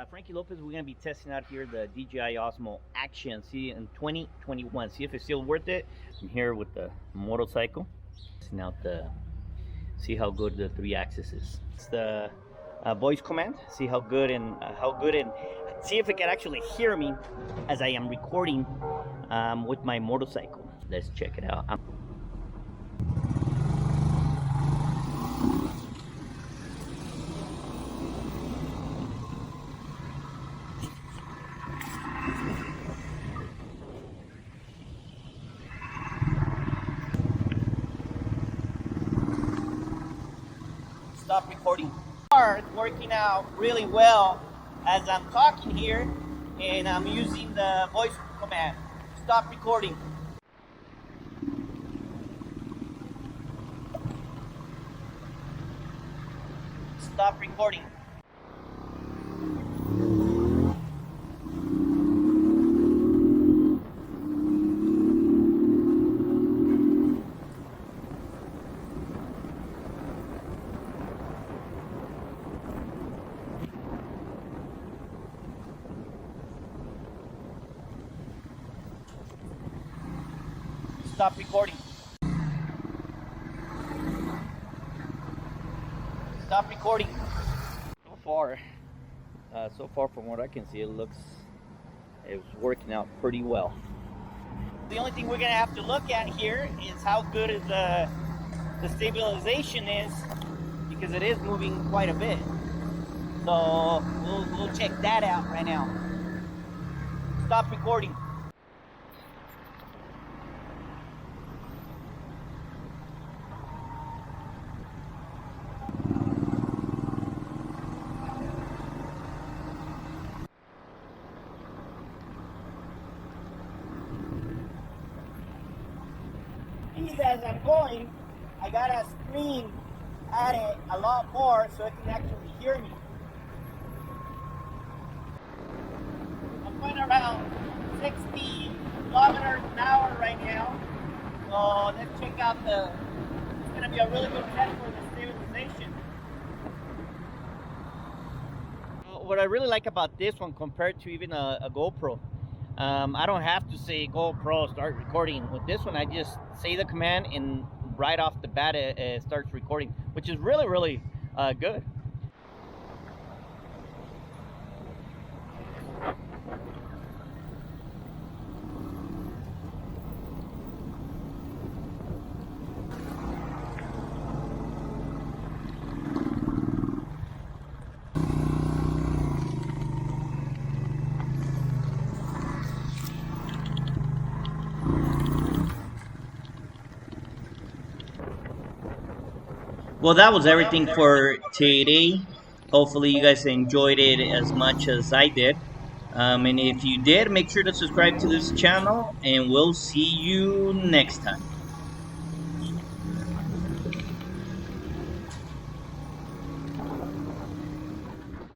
Frankie Lopez, we're going to be testing out here the Dji Osmo Action, see, in 2021. See if it's still worth it. I'm here with the motorcycle. Testing out see how good the 3-axis is. It's the voice command. See how good and see if it can actually hear me as I am recording with my motorcycle. Let's check it out. Stop recording. It's working out really well as I'm talking here, and I'm using the voice command. Stop recording. Stop recording. Stop recording. Stop recording. So far from what I can see, it's working out pretty well. The only thing we're gonna have to look at here is how good is the stabilization is, because it is moving quite a bit. So we'll check that out right now. Stop recording. As I'm going, I gotta scream at it a lot more so it can actually hear me. I'm going around 60 kilometers an hour right now. So let's check out it's gonna be a really good test for the stabilization. What I really like about this one compared to even a GoPro, I don't have to say GoPro start recording. With this one, I just say the command and right off the bat it starts recording, which is really good. Well, that was everything for today. Hopefully you guys enjoyed it as much as I did. And if you did, make sure to subscribe to this channel, and we'll see you next time.